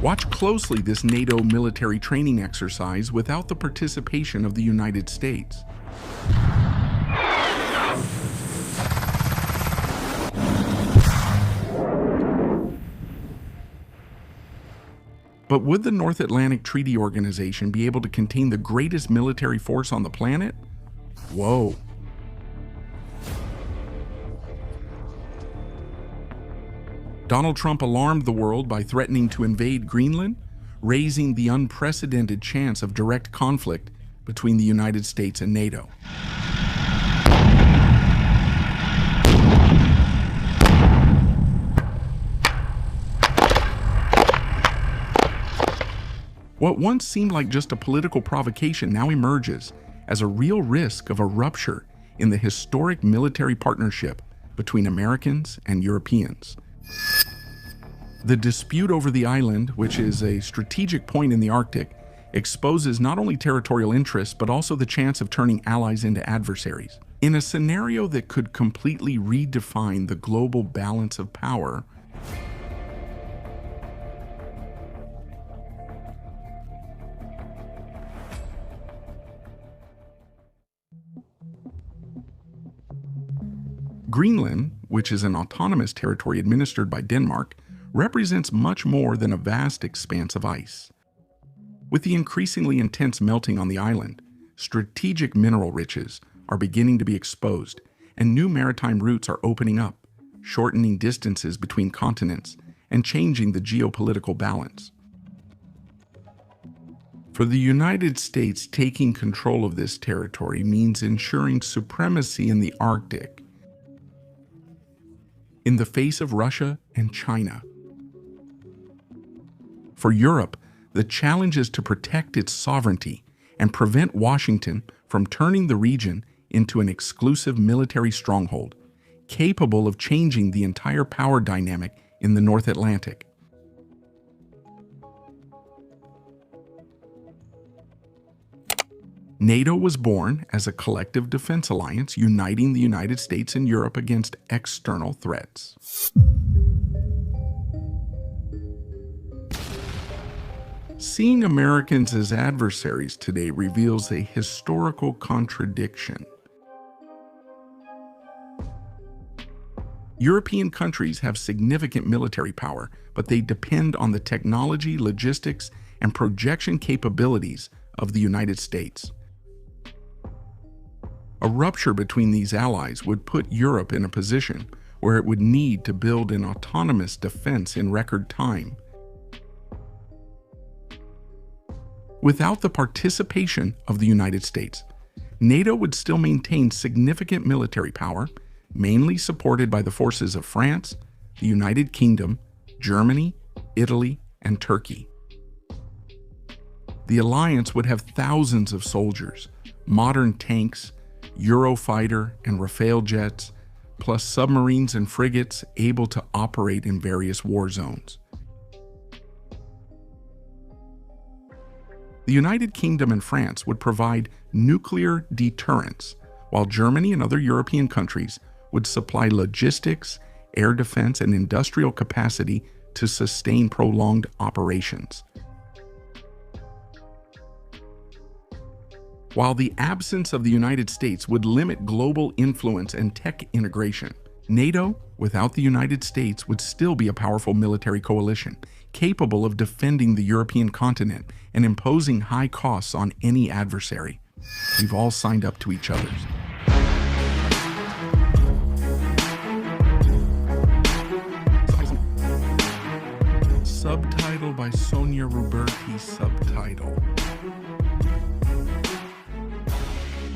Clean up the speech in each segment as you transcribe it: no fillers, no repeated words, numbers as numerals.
Watch closely this NATO military training exercise without the participation of the United States. But would the North Atlantic Treaty Organization be able to contain the greatest military force on the planet? Whoa. Donald Trump alarmed the world by threatening to invade Greenland, raising the unprecedented chance of direct conflict between the United States and NATO. What once seemed like just a political provocation now emerges as a real risk of a rupture in the historic military partnership between Americans and Europeans. The dispute over the island, which is a strategic point in the Arctic, exposes not only territorial interests but also the chance of turning allies into adversaries. In a scenario that could completely redefine the global balance of power, Greenland, which is an autonomous territory administered by Denmark, represents much more than a vast expanse of ice. With the increasingly intense melting on the island, strategic mineral riches are beginning to be exposed, and new maritime routes are opening up, shortening distances between continents and changing the geopolitical balance. For the United States, taking control of this territory means ensuring supremacy in the Arctic in the face of Russia and China. For Europe, the challenge is to protect its sovereignty and prevent Washington from turning the region into an exclusive military stronghold, capable of changing the entire power dynamic in the North Atlantic. NATO was born as a collective defense alliance uniting the United States and Europe against external threats. Seeing Americans as adversaries today reveals a historical contradiction. European countries have significant military power, but they depend on the technology, logistics, and projection capabilities of the United States. A rupture between these allies would put Europe in a position where it would need to build an autonomous defense in record time. Without the participation of the United States, NATO would still maintain significant military power, mainly supported by the forces of France, the United Kingdom, Germany, Italy, and Turkey. The alliance would have thousands of soldiers, modern tanks, Eurofighter and Rafale jets, plus submarines and frigates able to operate in various war zones. The United Kingdom and France would provide nuclear deterrence, while Germany and other European countries would supply logistics, air defense, and industrial capacity to sustain prolonged operations. While the absence of the United States would limit global influence and tech integration, NATO, without the United States, would still be a powerful military coalition, capable of defending the European continent and imposing high costs on any adversary. We've all signed up to each other's. Subtitle by Sonia Ruberti. Subtitle.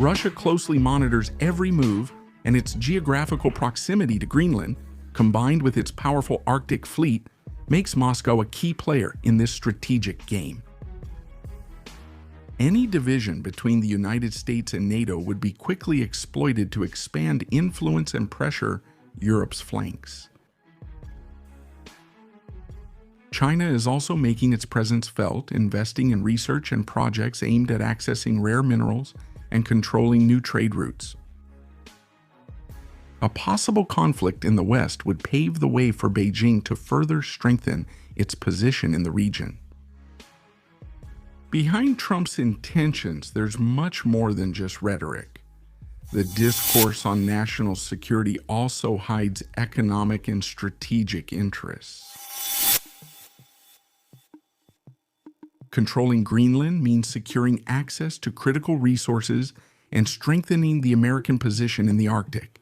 Russia closely monitors every move, and its geographical proximity to Greenland, combined with its powerful Arctic fleet, makes Moscow a key player in this strategic game. Any division between the United States and NATO would be quickly exploited to expand influence and pressure Europe's flanks. China is also making its presence felt, investing in research and projects aimed at accessing rare minerals and controlling new trade routes. A possible conflict in the West would pave the way for Beijing to further strengthen its position in the region. Behind Trump's intentions, there's much more than just rhetoric. The discourse on national security also hides economic and strategic interests. Controlling Greenland means securing access to critical resources and strengthening the American position in the Arctic.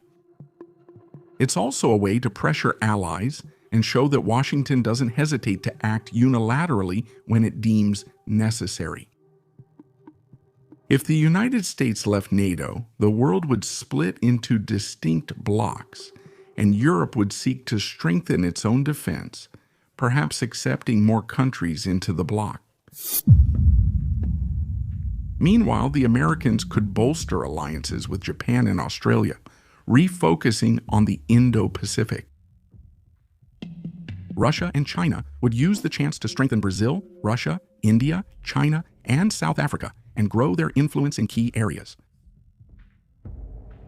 It's also a way to pressure allies and show that Washington doesn't hesitate to act unilaterally when it deems necessary. If the United States left NATO, the world would split into distinct blocs, and Europe would seek to strengthen its own defense, perhaps accepting more countries into the bloc. Meanwhile, the Americans could bolster alliances with Japan and Australia, refocusing on the Indo-Pacific. Russia and China would use the chance to strengthen Brazil, Russia, India, China, and South Africa, and grow their influence in key areas.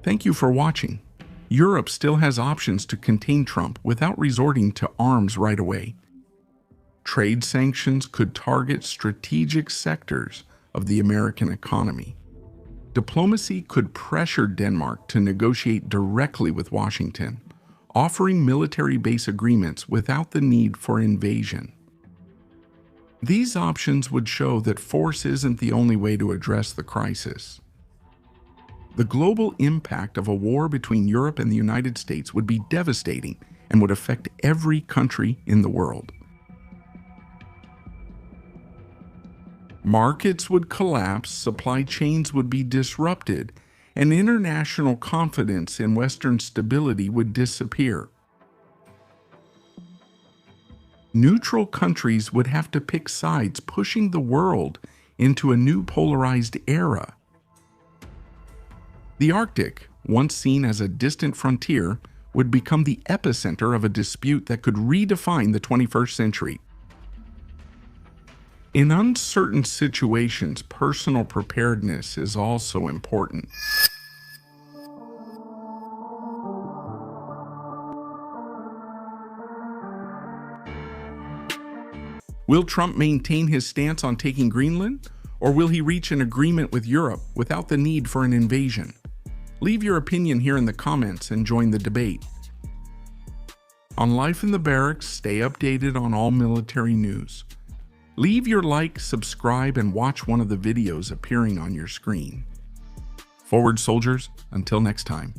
Thank you for watching. Europe still has options to contain Trump without resorting to arms right away. Trade sanctions could target strategic sectors of the American economy. Diplomacy could pressure Denmark to negotiate directly with Washington, offering military base agreements without the need for invasion. These options would show that force isn't the only way to address the crisis. The global impact of a war between Europe and the United States would be devastating and would affect every country in the world. Markets would collapse, supply chains would be disrupted, and international confidence in Western stability would disappear. Neutral countries would have to pick sides, pushing the world into a new polarized era. The Arctic, once seen as a distant frontier, would become the epicenter of a dispute that could redefine the 21st century. In uncertain situations, personal preparedness is also important. Will Trump maintain his stance on taking Greenland, or will he reach an agreement with Europe without the need for an invasion? Leave your opinion here in the comments and join the debate. On Life in the Barracks, stay updated on all military news. Leave your like, subscribe, and watch one of the videos appearing on your screen. Forward, soldiers, until next time.